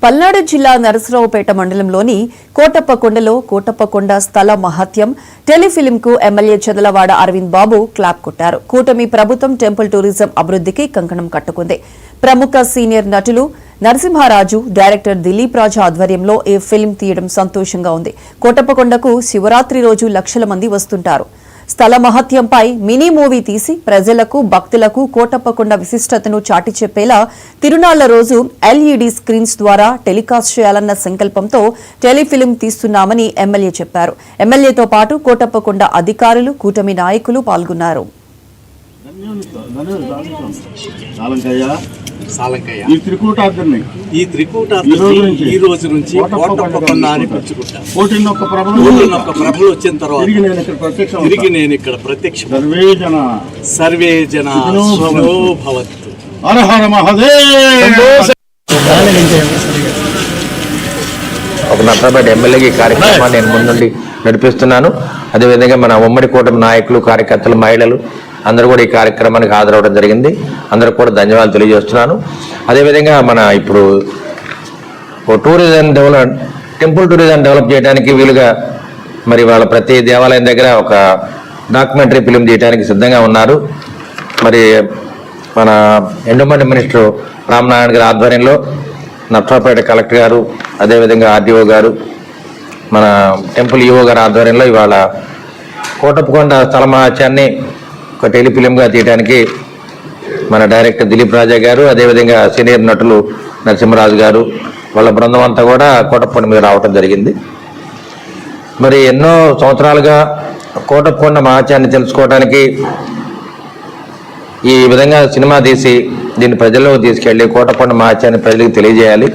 పల్నాడు జిల్లా నరసరావుపేట మండలంలోని కోటప్పకొండలో కోటప్పకొండ స్థల మహత్యం టెలిఫిలింకు ఎమ్మెల్యే చదలవాడ అరవింద్ బాబు క్లాప్ కొట్టారు. కూటమి ప్రభుత్వం టెంపుల్ టూరిజం అభివృద్ధికి కంకణం కట్టుకుంది. ప్రముఖ సీనియర్ నటులు నరసింహారాజు, డైరెక్టర్ దిలీప్ రాజు ఆధ్వర్యంలో ఈ ఫిల్మ్ తీయడం సంతోషంగా ఉంది. కోటప్పకొండకు శివరాత్రి రోజు లక్షల మంది వస్తుంటారు. స్థల మహత్యంపై మినీ మూవీ తీసి ప్రజలకు, భక్తులకు కోటప్పకొండ విశిష్టతను చాటి చెప్పేలా తిరునాళ్ల రోజు ఎల్ఈడీ స్క్రీన్స్ ద్వారా టెలికాస్ట్ చేయాలన్న సంకల్పంతో టెలిఫిలిం తీస్తున్నామని ఎమ్మెల్యే చెప్పారు. ఎమ్మెల్యేతో పాటు కోటప్పకొండ అధికారులు, కూటమి నాయకులు పాల్గొన్నారు. ఈ త్రికూటాద్రిని ఈ రోజు నుంచి కోటప్పకొండ అని పిలుచుకుంటాం. ప్రభులు వచ్చిన తర్వాత తిరిగి నేను ఇక్కడ ప్రత్యక్ష. సర్వే జన సుఖినో భవంతు. హర హర మహాదేవ్. ఒక నర్సరావుపేట ఎమ్మెల్యేకి కార్యక్రమాన్ని నేను ముందుండి నడిపిస్తున్నాను. అదేవిధంగా మన ఉమ్మడి కూటమి నాయకులు, కార్యకర్తలు, మహిళలు అందరూ కూడా ఈ కార్యక్రమానికి హాజరవడం జరిగింది. అందరికి కూడా ధన్యవాదాలు తెలియజేస్తున్నాను. అదేవిధంగా మన ఇప్పుడు టెంపుల్ టూరిజం డెవలప్ చేయడానికి వీలుగా మరి వాళ్ళ ప్రతి దేవాలయం దగ్గర ఒక డాక్యుమెంటరీ ఫిలిం తీయడానికి సిద్ధంగా ఉన్నారు. మరి మన ఎండోమెంట్ మినిస్టర్ రామనారాయణ గారి ఆధ్వర్యంలో నర్సరావుపేట కలెక్టర్ గారు, అదేవిధంగా ఆర్డీఓ గారు, మన టెంపుల్ ఈఓ గారి ఆధ్వర్యంలో ఇవాళ కోటప్పకొండ స్థల మహత్యాన్ని ఒక టెలిఫిలింగా తీయడానికి మన డైరెక్టర్ దిలీప్ రాజా గారు, అదేవిధంగా సీనియర్ నటులు నరసింహరాజు గారు, వాళ్ళ బృందం అంతా కూడా కోటప్పకొండ మీద రావటం జరిగింది. మరి ఎన్నో సంవత్సరాలుగా కోటప్పకొండ మహత్యాన్ని తెలుసుకోవడానికి ఈ విధంగా సినిమా తీసి దీన్ని ప్రజల్లోకి తీసుకెళ్ళి కోటప్పకొండ మహత్యాన్ని ప్రజలకు తెలియజేయాలి.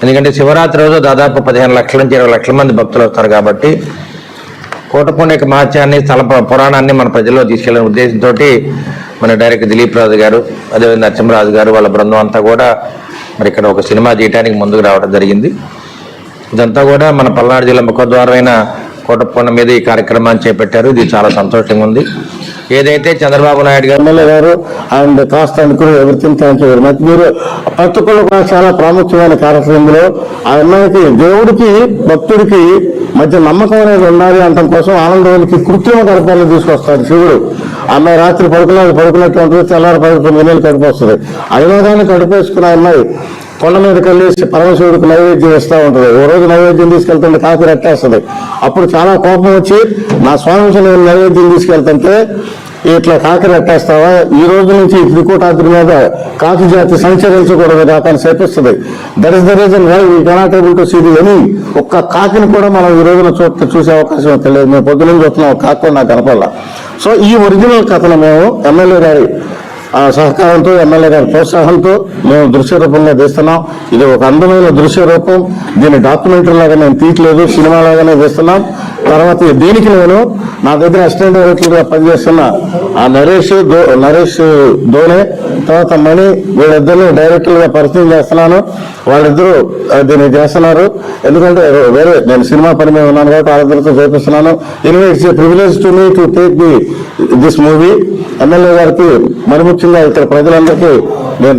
ఎందుకంటే శివరాత్రి రోజు దాదాపు 15 లక్షల నుంచి 20 లక్షల మంది భక్తులు వస్తారు. కాబట్టి కోటప్పకొండ యొక్క మహత్యాన్ని, స్థల పురాణాన్ని మన ప్రజల్లో తీసుకెళ్లిన ఉద్దేశంతో మన డైరెక్టర్ దిలీప్ రాజు గారు, అదేవిధంగా నరసింహరాజు గారు, వాళ్ళ బృందం అంతా కూడా మరి ఇక్కడ ఒక సినిమా తీయడానికి ముందుకు రావడం జరిగింది. ఇదంతా కూడా మన పల్నాడు జిల్లా ముఖద్వారమైన కోటప్పకొండ మీద ఈ కార్యక్రమాన్ని చేపట్టారు. ఇది చాలా సంతోషంగా ఉంది. ఏదైతే చంద్రబాబు నాయుడు గారు ఎమ్మెల్యే గారు అండ్ కాస్ట్ అనుకుని ఎవరికీ థ్యాంక్ యూ వెరీ మచ్. మీరు ప్రతి ఒక్కళ్ళు కూడా చాలా ప్రాముఖ్యమైన కార్యక్రమంలో ఆ అమ్మాయికి, దేవుడికి, భక్తుడికి మధ్య నమ్మకం అనేది ఉండాలి అనడం కోసం ఆనందానికి కృత్రిమ గర్భాలను తీసుకొస్తాడు శివుడు. అమ్మాయి రాత్రి పడుకున్నట్టు ఉంటుంది, తెల్లారి 19 నెలలు కడుపు వస్తుంది. అయినా కడుపు వేసుకున్న అమ్మాయి కొండ మీదకి వెళ్ళి పరమశివుడికి నైవేద్యం ఇస్తూ ఉంటుంది. ఓ రోజు నైవేద్యం తీసుకెళ్తుంటే కాకి రెట్టేస్తుంది. అప్పుడు చాలా కోపం వచ్చి, నా స్వామికి నేను నైవేద్యం తీసుకెళ్తుంటే ఇట్లా కాకి రెట్టేస్తావా, ఈ రోజు నుంచి త్రికూటాద్రి మీద కాకి జాతి సంచరించకూడదు కాకని చేపిస్తుంది. That is the reason why we cannot able to see the any. ఒక్క కాకిని కూడా మనం ఈ రోజున చూసే అవకాశం తెలియదు. మేము పొద్దున చూస్తున్నాం, ఒక కాకి కూడా నాకు కనపడాల. సో ఈ ఒరిజినల్ కథను మేము ఎమ్మెల్యే గారి సహకారంతో, ఎమ్మెల్యే గారి ప్రోత్సాహంతో మేము దృశ్య రూపంగా తీస్తున్నాం. ఇది ఒక అందమైన దృశ్య రూపం. దీన్ని డాక్యుమెంటరీ లాగా నేను తీయట్లేదు, సినిమా లాగానే తీస్తున్నాం. తర్వాత దీనికి నేను నా దగ్గర అసిస్టెంట్ డైరెక్టర్గా పనిచేస్తున్న ఆ నరేష్ ధోనే, తర్వాత మణి, వీళ్ళిద్దరిని డైరెక్టర్గా పరిచయం చేస్తున్నాను. వాళ్ళిద్దరూ దీన్ని చేస్తున్నారు. ఎందుకంటే వేరే నేను సినిమా పని మీద ఉన్నాను కాబట్టి వాళ్ళిద్దరితో చేపిస్తున్నాను. Anyway it's a privilege to me to take this movie. MLA గారికి మరి ముఖ్యంగా ఇక్కడ ప్రజలందరికీ